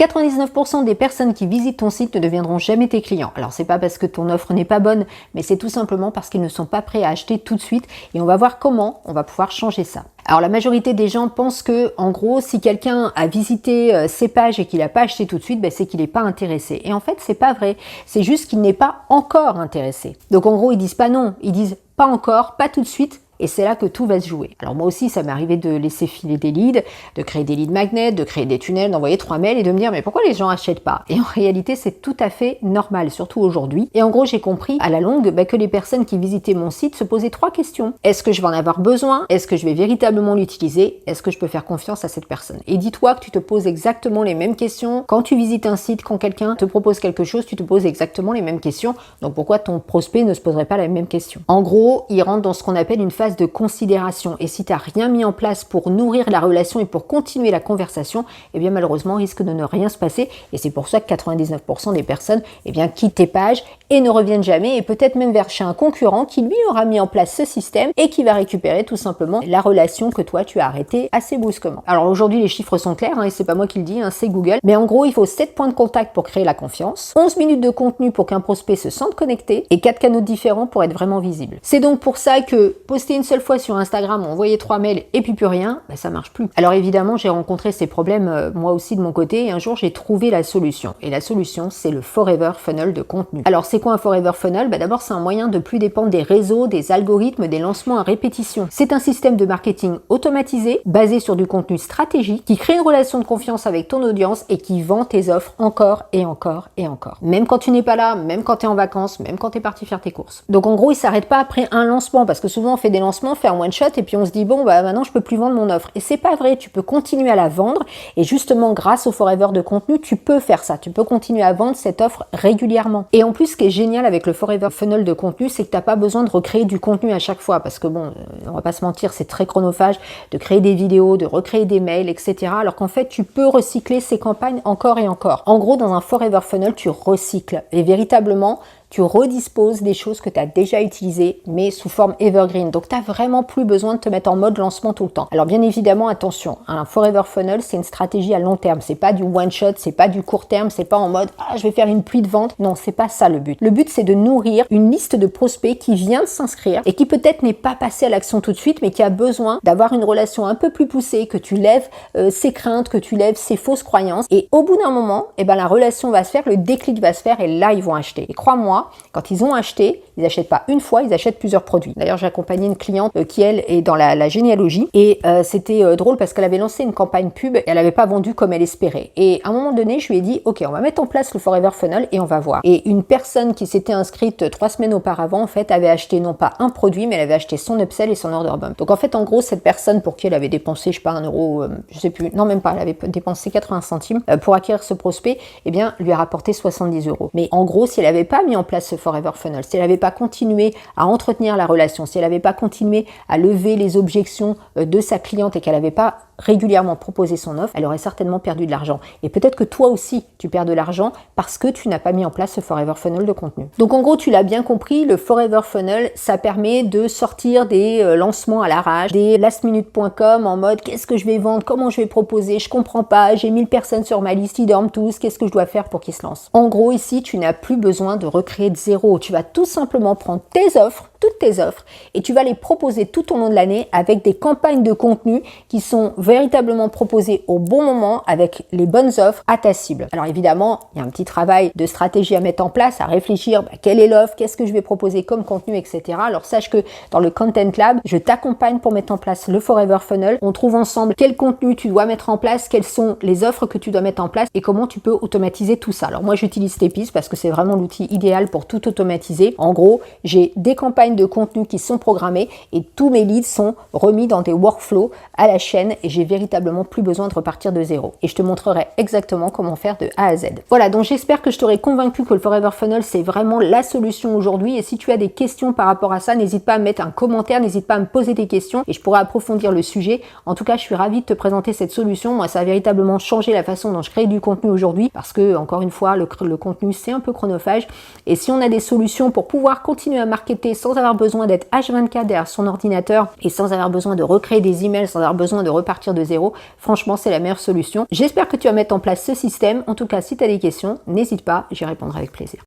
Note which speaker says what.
Speaker 1: 99% des personnes qui visitent ton site ne deviendront jamais tes clients. Alors c'est pas parce que ton offre n'est pas bonne, mais c'est tout simplement parce qu'ils ne sont pas prêts à acheter tout de suite et on va voir comment on va pouvoir changer ça. Alors la majorité des gens pensent que, en gros, si quelqu'un a visité ces pages et qu'il n'a pas acheté tout de suite, c'est qu'il n'est pas intéressé. Et en fait, c'est pas vrai. C'est juste qu'il n'est pas encore intéressé. Donc en gros, ils disent pas non, ils disent pas encore, pas tout de suite. Et c'est là que tout va se jouer. Alors moi aussi, ça m'est arrivé de laisser filer des leads, de créer des leads magnets, de créer des tunnels, d'envoyer 3 mails et de me dire mais pourquoi les gens achètent pas? Et en réalité, c'est tout à fait normal, surtout aujourd'hui. Et en gros, j'ai compris à la longue que les personnes qui visitaient mon site se posaient 3 questions. Est-ce que je vais en avoir besoin? Est-ce que je vais véritablement l'utiliser? Est-ce que je peux faire confiance à cette personne? Et dis-toi que tu te poses exactement les mêmes questions. Quand tu visites un site, quand quelqu'un te propose quelque chose, tu te poses exactement les mêmes questions. Donc pourquoi ton prospect ne se poserait pas la même question? En gros, il rentre dans ce qu'on appelle une phase de considération. Et si tu n'as rien mis en place pour nourrir la relation et pour continuer la conversation, eh bien malheureusement, il risque de ne rien se passer. Et c'est pour ça que 99% des personnes quittent tes pages et ne reviennent jamais et peut-être même vers chez un concurrent qui lui aura mis en place ce système et qui va récupérer tout simplement la relation que toi tu as arrêtée assez brusquement. Alors aujourd'hui, les chiffres sont clairs et c'est pas moi qui le dis, c'est Google. Mais en gros, il faut 7 points de contact pour créer la confiance, 11 minutes de contenu pour qu'un prospect se sente connecté et 4 canaux différents pour être vraiment visible. C'est donc pour ça que poster une seule fois sur Instagram, envoyer 3 mails et puis plus rien, ça marche plus. Alors évidemment, j'ai rencontré ces problèmes moi aussi de mon côté et un jour j'ai trouvé la solution. Et la solution, c'est le Forever Funnel de contenu. Alors c'est quoi un Forever Funnel? D'abord, c'est un moyen de plus dépendre des réseaux, des algorithmes, des lancements à répétition. C'est un système de marketing automatisé, basé sur du contenu stratégique, qui crée une relation de confiance avec ton audience et qui vend tes offres encore et encore et encore. Même quand tu n'es pas là, même quand tu es en vacances, même quand tu es parti faire tes courses. Donc en gros, il s'arrête pas après un lancement parce que souvent on fait des lancements, on fait un one shot et puis on se dit bon maintenant je peux plus vendre mon offre. Et c'est pas vrai, tu peux continuer à la vendre et justement grâce au Forever de contenu, tu peux faire ça. Tu peux continuer à vendre cette offre régulièrement. Et en plus, ce qui est génial avec le Forever Funnel de contenu, c'est que tu n'as pas besoin de recréer du contenu à chaque fois parce que on va pas se mentir, c'est très chronophage de créer des vidéos, de recréer des mails, etc. Alors qu'en fait, tu peux recycler ces campagnes encore et encore. En gros, dans un Forever Funnel, tu recycles et véritablement, tu redisposes des choses que tu as déjà utilisées, mais sous forme evergreen. Donc, tu n'as vraiment plus besoin de te mettre en mode lancement tout le temps. Alors, bien évidemment, attention, un Forever Funnel, c'est une stratégie à long terme. C'est pas du one shot, c'est pas du court terme, c'est pas en mode je vais faire une pluie de vente. Non, c'est pas ça le but. Le but, c'est de nourrir une liste de prospects qui vient de s'inscrire et qui peut-être n'est pas passé à l'action tout de suite, mais qui a besoin d'avoir une relation un peu plus poussée, que tu lèves ses craintes, que tu lèves ses fausses croyances. Et au bout d'un moment, la relation va se faire, le déclic va se faire et là, ils vont acheter. Et crois-moi, quand ils ont acheté, ils n'achètent pas une fois, ils achètent plusieurs produits. D'ailleurs, j'ai accompagné une cliente qui, elle, est dans la généalogie et c'était drôle parce qu'elle avait lancé une campagne pub et elle n'avait pas vendu comme elle espérait. Et à un moment donné, je lui ai dit, ok, on va mettre en place le Forever Funnel et on va voir. Et une personne qui s'était inscrite 3 semaines auparavant, en fait, avait acheté non pas un produit, mais elle avait acheté son upsell et son order bump. Donc en fait, en gros, cette personne pour qui elle avait dépensé, je sais pas, 1 euro, je sais plus, non même pas, elle avait dépensé 80 centimes pour acquérir ce prospect, lui a rapporté 70 euros. Mais en gros, si elle n'avait pas mis en place ce Forever Funnel, si elle n'avait pas continué à entretenir la relation, si elle n'avait pas continué à lever les objections de sa cliente et qu'elle n'avait pas régulièrement proposé son offre, elle aurait certainement perdu de l'argent. Et peut-être que toi aussi, tu perds de l'argent parce que tu n'as pas mis en place ce Forever Funnel de contenu. Donc en gros, tu l'as bien compris, le Forever Funnel, ça permet de sortir des lancements à l'arrache, des lastminute.com en mode qu'est-ce que je vais vendre, comment je vais proposer, je comprends pas, j'ai 1000 personnes sur ma liste, ils dorment tous, qu'est-ce que je dois faire pour qu'ils se lancent. En gros, ici, tu n'as plus besoin de recréer de zéro. Tu vas tout simplement prendre tes offres, toutes tes offres, et tu vas les proposer tout au long de l'année avec des campagnes de contenu qui sont véritablement proposées au bon moment avec les bonnes offres à ta cible. Alors évidemment, il y a un petit travail de stratégie à mettre en place, à réfléchir quelle est l'offre, qu'est-ce que je vais proposer comme contenu, etc. Alors sache que dans le Content Lab, je t'accompagne pour mettre en place le Forever Funnel. On trouve ensemble quel contenu tu dois mettre en place, quelles sont les offres que tu dois mettre en place et comment tu peux automatiser tout ça. Alors moi, j'utilise Stepis parce que c'est vraiment l'outil idéal pour tout automatiser. En gros, j'ai des campagnes de contenu qui sont programmés et tous mes leads sont remis dans des workflows à la chaîne et j'ai véritablement plus besoin de repartir de zéro. Et je te montrerai exactement comment faire de A à Z. Voilà, donc j'espère que je t'aurai convaincu que le Forever Funnel, c'est vraiment la solution aujourd'hui. Et si tu as des questions par rapport à ça, n'hésite pas à mettre un commentaire, n'hésite pas à me poser des questions et je pourrai approfondir le sujet. En tout cas, je suis ravie de te présenter cette solution. Moi, ça a véritablement changé la façon dont je crée du contenu aujourd'hui parce que, encore une fois, le contenu, c'est un peu chronophage. Et si on a des solutions pour pouvoir continuer à marketer sans avoir besoin d'être H24 derrière son ordinateur et sans avoir besoin de recréer des emails, sans avoir besoin de repartir de zéro, franchement, c'est la meilleure solution. J'espère que tu vas mettre en place ce système. En tout cas, si tu as des questions, n'hésite pas, j'y répondrai avec plaisir.